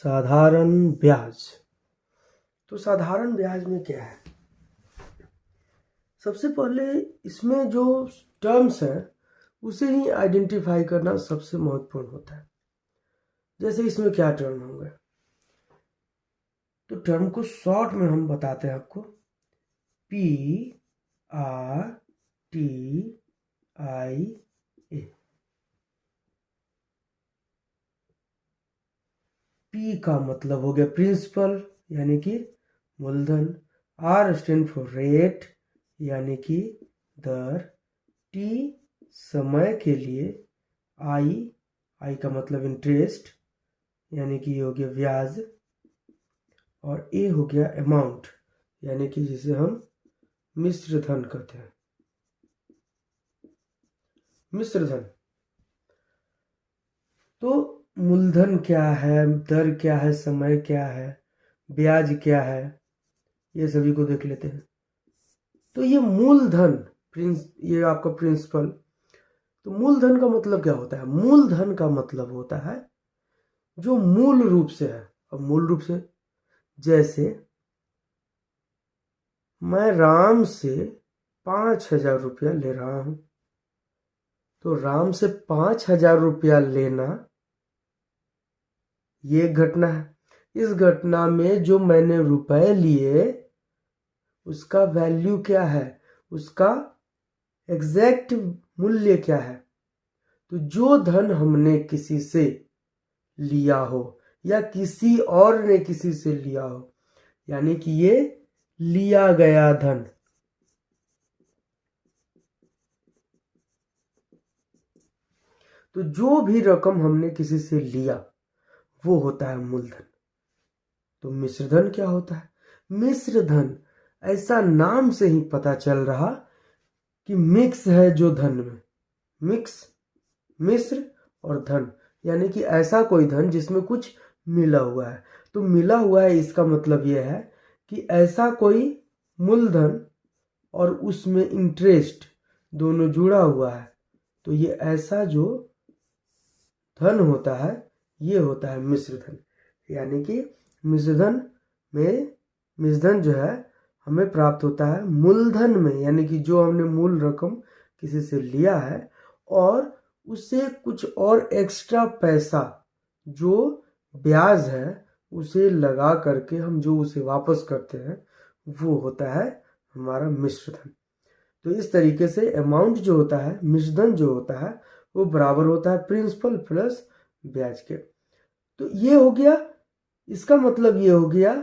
साधारण ब्याज। तो साधारण ब्याज में क्या है? सबसे पहले इसमें जो टर्म्स है उसे ही आइडेंटिफाई करना सबसे महत्वपूर्ण होता है। जैसे इसमें क्या टर्म होंगे, तो टर्म को शॉर्ट में हम बताते हैं आपको। PRTIA। P का मतलब हो गया प्रिंसिपल यानी कि मूलधन, R स्टैंड फॉर रेट यानी कि दर, T समय के लिए, I का मतलब इंटरेस्ट यानी कि ये हो गया ब्याज, और A हो गया अमाउंट यानी कि जिसे हम मिश्र धन कहते हैं। मिश्र धन। तो मूलधन क्या है, दर क्या है, समय क्या है, ब्याज क्या है, ये सभी को देख लेते हैं। तो ये मूलधन ये आपका प्रिंसिपल। तो मूलधन का मतलब क्या होता है? मूलधन का मतलब होता है जो मूल रूप से है। अब मूल रूप से जैसे मैं राम से 5,000 रुपया ले रहा हूं, तो राम से 5,000 रुपया लेना ये घटना है। इस घटना में जो मैंने रुपए लिए उसका वैल्यू क्या है, उसका एग्जैक्ट मूल्य क्या है। तो जो धन हमने किसी से लिया हो या किसी और ने किसी से लिया हो, यानी कि ये लिया गया धन। तो जो भी रकम हमने किसी से लिया वो होता है मूलधन। तो मिश्रधन क्या होता है? मिश्रधन ऐसा नाम से ही पता चल रहा कि मिक्स है जो धन में, मिक्स, मिश्र और धन, यानी कि ऐसा कोई धन जिसमें कुछ मिला हुआ है। तो मिला हुआ है इसका मतलब यह है कि ऐसा कोई मूलधन और उसमें इंटरेस्ट दोनों जुड़ा हुआ है। तो ये ऐसा जो धन होता है ये होता है मिश्र धन। यानी कि मिश्रधन में, मिश्रधन जो है हमें प्राप्त होता है मूलधन में, यानी कि जो हमने मूल रकम किसी से लिया है और उससे कुछ और एक्स्ट्रा पैसा जो ब्याज है उसे लगा करके हम जो उसे वापस करते हैं वो होता है हमारा मिश्रधन। तो इस तरीके से अमाउंट जो होता है, मिश्रधन जो होता है वो बराबर होता है प्रिंसिपल प्लस ब्याज के। तो ये हो गया, इसका मतलब ये हो गया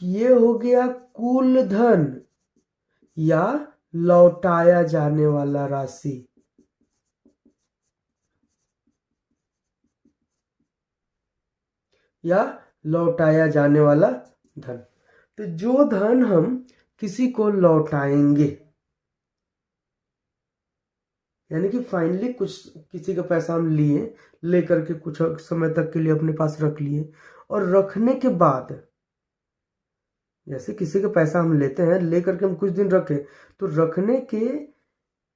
कि ये हो गया कुल धन या लौटाया जाने वाला राशि। या लौटाया जाने वाला धन। तो जो धन हम किसी को लौटाएंगे, यानी कि फाइनली कुछ किसी का पैसा हम लिए, लेकर के कुछ समय तक के लिए अपने पास रख लिए, और रखने के बाद जैसे किसी का पैसा हम लेते हैं, लेकर के हम कुछ दिन रखें, तो रखने के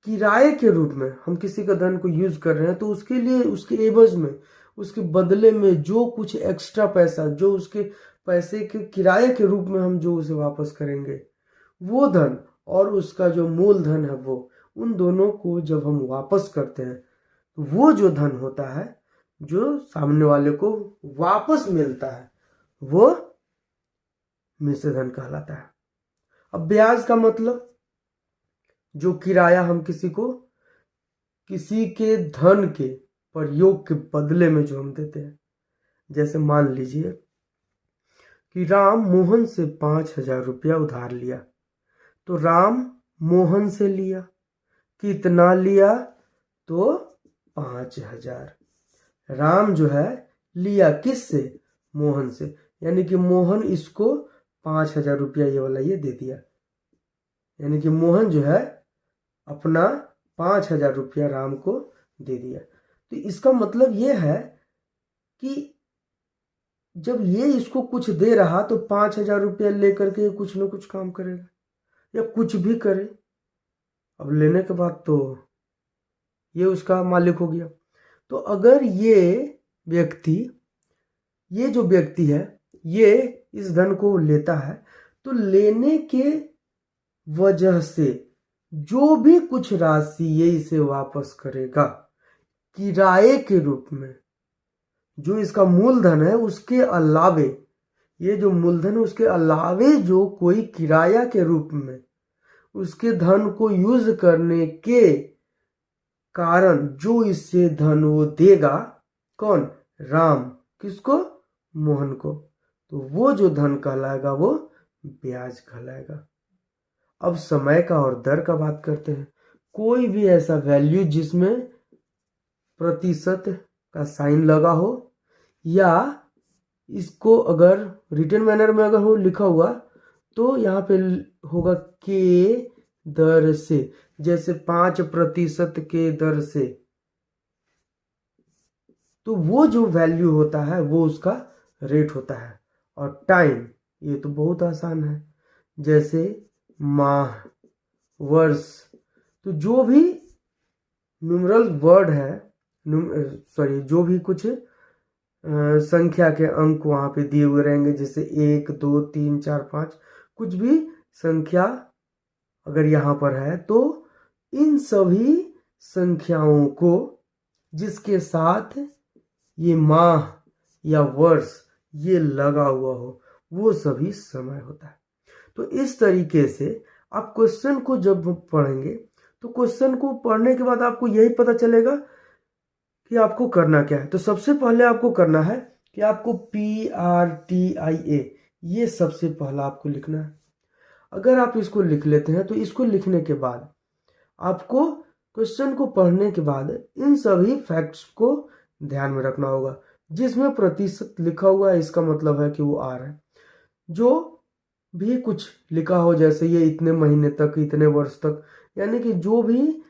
किराए के रूप में हम किसी का धन को यूज कर रहे हैं, तो उसके लिए उसके एवज में, उसके बदले में जो कुछ एक्स्ट्रा पैसा जो उसके पैसे के किराए के रूप में हम जो उसे वापस करेंगे, वो धन और उसका जो मूल धन है वो, उन दोनों को जब हम वापस करते हैं तो वो जो धन होता है जो सामने वाले को वापस मिलता है वो मिश्र धन कहलाता है। अब ब्याज का मतलब जो किराया हम किसी को किसी के धन के प्रयोग के बदले में जो हम देते हैं। जैसे मान लीजिए कि राम मोहन से 5,000 रुपया उधार लिया, तो राम मोहन से लिया, कितना लिया? तो 5,000। राम जो है लिया किससे? मोहन से, यानी कि मोहन इसको 5,000 रुपया ये वाला ये दे दिया, यानी कि मोहन जो है अपना 5,000 रुपया राम को दे दिया। तो इसका मतलब ये है कि जब ये इसको कुछ दे रहा तो 5,000 रुपया लेकर के कुछ ना कुछ काम करेगा या कुछ भी करे। अब लेने के बाद तो ये उसका मालिक हो गया। तो अगर ये व्यक्ति ये जो व्यक्ति है ये इस धन को लेता है, तो लेने के वजह से जो भी कुछ राशि ये इसे वापस करेगा किराए के रूप में, जो इसका मूलधन है उसके अलावे, ये जो मूलधन है उसके अलावे जो कोई किराया के रूप में उसके धन को यूज करने के कारण जो इससे धन वो देगा, कौन? राम। किसको? मोहन को। तो वो जो धन कहलाएगा वो ब्याज कहलाएगा। अब समय का और दर का बात करते हैं। कोई भी ऐसा वैल्यू जिसमें प्रतिशत का साइन लगा हो, या इसको अगर रिटन मैनर में अगर हो लिखा हुआ तो यहाँ पे होगा के दर से, जैसे 5% के दर से। तो वो जो वैल्यू होता है वो उसका रेट होता है। और टाइम, ये तो बहुत आसान है, जैसे माह, वर्ष। तो जो भी न्यूमरल वर्ड है, जो भी कुछ संख्या के अंक वहां पे दिए हुए रहेंगे, जैसे 1 2 3 4 5, कुछ भी संख्या अगर यहाँ पर है तो इन सभी संख्याओं को जिसके साथ ये माह या वर्ष ये लगा हुआ हो वो सभी समय होता है। तो इस तरीके से आप क्वेश्चन को जब पढ़ेंगे तो क्वेश्चन को पढ़ने के बाद आपको यही पता चलेगा कि आपको करना क्या है। तो सबसे पहले आपको करना है कि आपको PRTIA ये सबसे पहला आपको लिखना है। अगर आप इसको लिख लेते हैं तो इसको लिखने के बाद आपको क्वेश्चन को पढ़ने के बाद इन सभी फैक्ट्स को ध्यान में रखना होगा। जिसमें प्रतिशत लिखा हुआ है इसका मतलब है कि वो आ रहा है। जो भी कुछ लिखा हो, जैसे ये इतने महीने तक, इतने वर्ष तक, यानी कि जो भी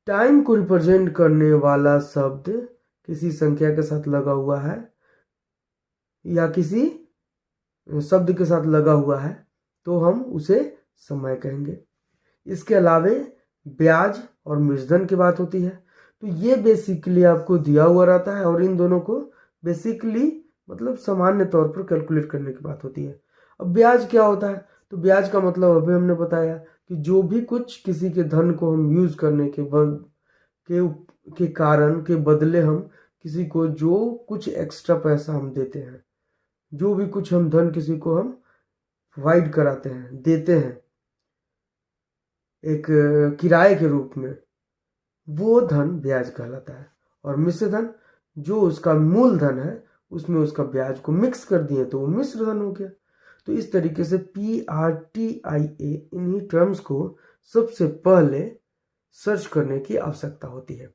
टाइम को रिप्रेजेंट करने वाला शब्द किसी संख्या के साथ लगा हुआ है या किसी शब्द के साथ लगा हुआ है तो हम उसे समय कहेंगे। इसके अलावे ब्याज और मूलधन की बात होती है। तो ये बेसिकली आपको दिया हुआ रहता है और इन दोनों को बेसिकली मतलब सामान्य तौर पर कैलकुलेट करने की बात होती है। अब ब्याज क्या होता है? तो ब्याज का मतलब अभी हमने बताया कि जो भी कुछ किसी के धन को हम यूज करने के कारण के बदले हम किसी को जो कुछ एक्स्ट्रा पैसा हम देते हैं, जो भी कुछ हम धन किसी को हम प्रोवाइड कराते हैं, देते हैं एक किराए के रूप में, वो धन ब्याज कहलाता है। और मिश्र धन, जो उसका मूल धन है उसमें उसका ब्याज को मिक्स कर दिए तो वो मिश्र धन हो गया। तो इस तरीके से PRTIA इन्हीं टर्म्स को सबसे पहले सर्च करने की आवश्यकता होती है।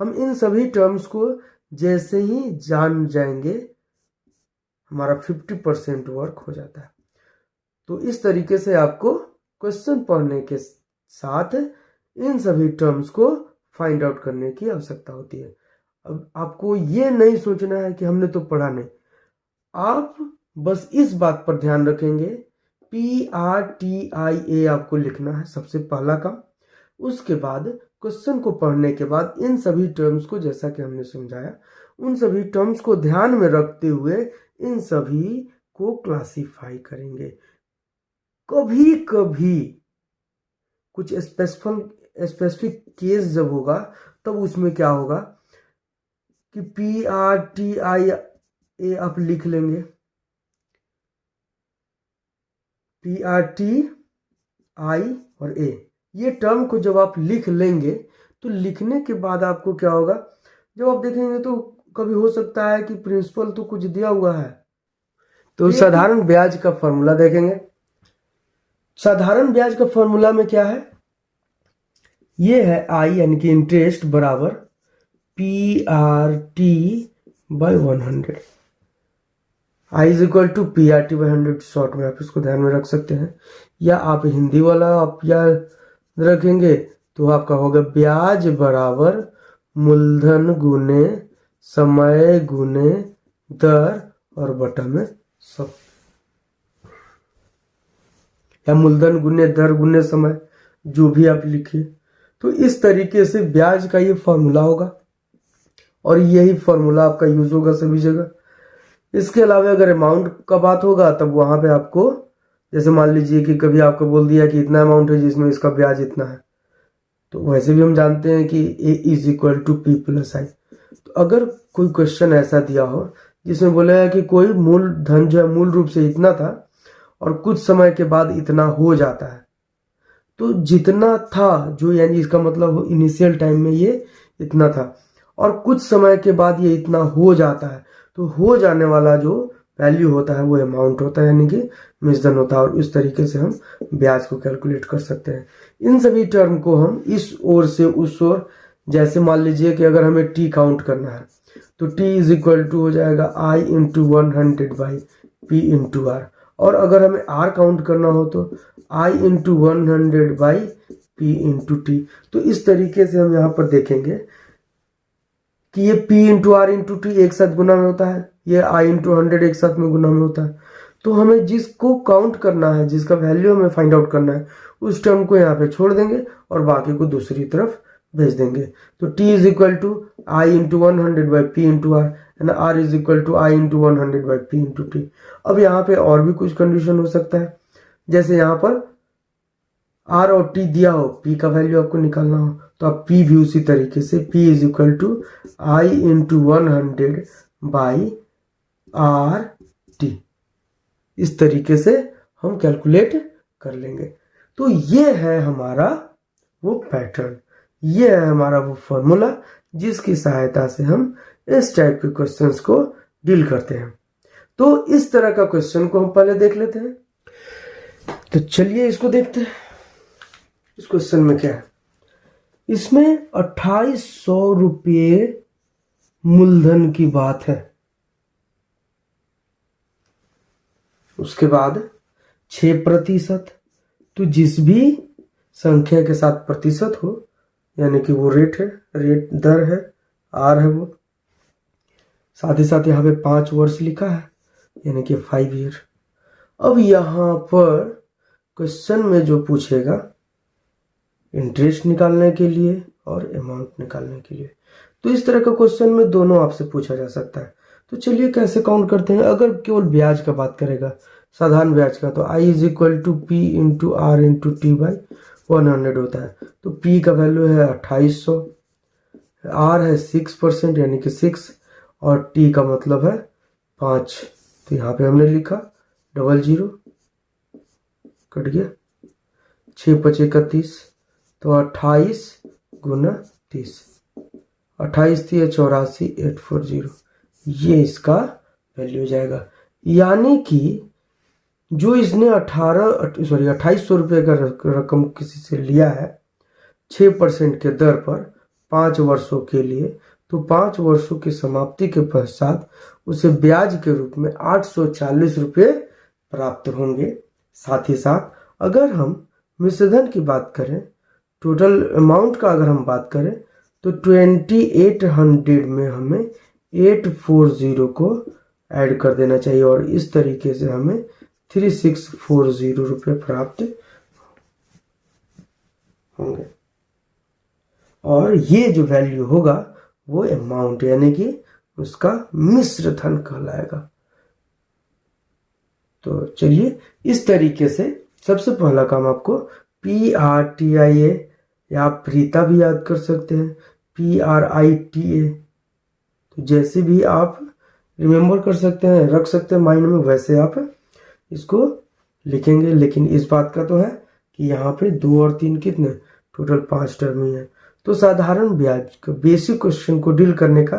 हम इन सभी टर्म्स को जैसे ही जान जाएंगे हमारा 50% वर्क हो जाता है। तो इस तरीके से आपको क्वेश्चन पढ़ने के साथ इन सभी टर्म्स को फाइंड आउट करने की आवश्यकता होती है। अब आपको ये नहीं सोचना है कि हमने तो पढ़ा नहीं, आप बस इस बात पर ध्यान रखेंगे PRTIA आपको लिखना है सबसे पहला काम। उसके बाद क्वेश्चन को पढ़ने के बाद इन सभी टर्म्स को, जैसा कि हमने समझाया, उन सभी टर्म्स को ध्यान में रखते हुए इन सभी को क्लासिफाई करेंगे। कभी कभी कुछ स्पेसिफिक केस जब होगा तब उसमें क्या होगा कि PRTIA आप लिख लेंगे, PRTI और A, ये टर्म को जब आप लिख लेंगे तो लिखने के बाद आपको क्या होगा, जब आप देखेंगे तो कभी हो सकता है कि प्रिंसिपल तो कुछ दिया हुआ है, तो साधारण ब्याज का फॉर्मूला देखेंगे। साधारण ब्याज का फॉर्मूला में क्या है, ये है I यानी कि इंटरेस्ट बराबर PRT/100। I is equal to PRT/100 short में आप इसको ध्यान में रख सकते हैं, या आप हिंदी वाला आप याद रखेंगे तो आपका होगा ब्याज बराबर मूलधन गुने समय गुने दर और बटा में सब, या मूलधन गुने दर गुने समय, जो भी आप लिखिए। तो इस तरीके से ब्याज का ये फॉर्मूला होगा और यही फॉर्मूला आपका यूज होगा सभी जगह। इसके अलावा अगर अमाउंट का बात होगा तब वहाँ पे आपको, जैसे मान लीजिए कि कभी आपको बोल दिया कि इतना अमाउंट है जिसमें इसका ब्याज इतना है, तो वैसे भी हम जानते हैं कि a is equal to P plus I. तो अगर कोई क्वेश्चन ऐसा दिया हो जिसमें बोला है कि कोई मूल धन जो है मूल रूप से इतना था और कुछ समय के बाद इतना हो जाता है, तो जितना था जो, यानी इसका मतलब इनिशियल टाइम में ये इतना था और कुछ समय के बाद ये इतना हो जाता है, तो हो जाने वाला जो वैल्यू होता है वो अमाउंट होता है, यानी कि मिश्रण होता है। और इस तरीके से हम ब्याज को कैलकुलेट कर सकते हैं। इन सभी टर्म को हम इस ओर से उस ओर, जैसे मान लीजिए कि अगर हमें टी काउंट करना है तो टी इज इक्वल टू हो जाएगा I into 100 by P into R, और अगर हमें आर काउंट करना हो तो I into 100 by P into T. तो इस तरीके से हम यहाँ पर देखेंगे कि ये p into R into T एक साथ गुना में होता है, ये i इंटू 100 एक साथ में गुना में होता है। तो हमें जिसको काउंट करना है, जिसका वैल्यू हमें फाइंड आउट करना है, उस टर्म को यहाँ पे छोड़ देंगे और बाकी को दूसरी तरफ भेज देंगे। तो t is equal to I into 100 by P into R and r is equal to I into 100 by P into T. अब यहाँ पे और भी कुछ कंडीशन हो सकता है, जैसे यहाँ पर r और t दिया हो, p का वैल्यू आपको निकालना हो, तो आप p भी उसी तरीके से p is equal to I into 100 by R T, इस तरीके से हम कैलकुलेट कर लेंगे। तो ये है हमारा वो पैटर्न, ये है हमारा वो फॉर्मूला जिसकी सहायता से हम इस टाइप के क्वेश्चंस को डील करते हैं। तो इस तरह का क्वेश्चन को हम पहले देख लेते हैं। तो चलिए इसको देखते हैं। इस क्वेश्चन में क्या है, इसमें 2800 रुपये मूलधन की बात है, उसके बाद 6%, तो जिस भी संख्या के साथ प्रतिशत हो, यानी कि वो रेट है, रेट दर है, आर है वो, साथ ही साथ यहाँ पे 5 वर्ष लिखा है, यानी कि 5 ईयर। अब यहाँ पर क्वेश्चन में जो पूछेगा इंटरेस्ट निकालने के लिए और अमाउंट निकालने के लिए, तो इस तरह का क्वेश्चन में दोनों आपसे पूछा जा सकता है। तो चलिए कैसे काउंट करते हैं। अगर केवल ब्याज का बात करेगा, साधारण ब्याज का, तो I is equal to P into R into T by 100 होता है। तो पी का वैल्यू है 2800, आर है 6% यानी कि 6, और टी का मतलब है 5। तो यहाँ पे हमने लिखा 00, कट गया, 6 5 31, तो 28 गुना 30, 28 थी 84, 840, ये इसका वैल्यू हो जाएगा। यानी कि जो इसने 2800 रुपये का रकम किसी से लिया है 6% के दर पर 5 वर्षों के लिए, तो 5 वर्षों की समाप्ति के पश्चात उसे ब्याज के रूप में 840 रुपये प्राप्त होंगे। साथ ही साथ अगर हम मिश्रधन की बात करें, टोटल अमाउंट का अगर हम बात करें, तो 2800 में हमें 840 को ऐड कर देना चाहिए और इस तरीके से हमें 3640 रुपये प्राप्त होंगे। और ये जो वैल्यू होगा वो अमाउंट, यानी कि उसका मिश्र धन कहलाएगा। तो चलिए इस तरीके से सबसे पहला काम आपको PRTIA, या आप प्रीता भी याद कर सकते हैं, PRITA, तो जैसे भी आप रिमेम्बर कर सकते हैं, रख सकते हैं माइंड में, वैसे आप इसको लिखेंगे। लेकिन इस बात का तो है कि यहाँ पे 2 और 3 कितने, टोटल 5 टर्म ही है। तो साधारण ब्याज का बेसिक क्वेश्चन को डील करने का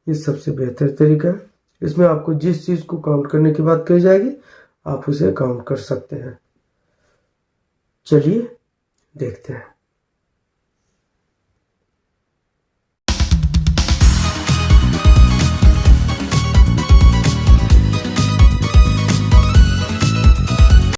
ये सबसे बेहतर तरीका है। इसमें आपको जिस चीज़ को काउंट करने की बात कही जाएगी आप उसे काउंट कर सकते हैं। चलिए देखते हैं।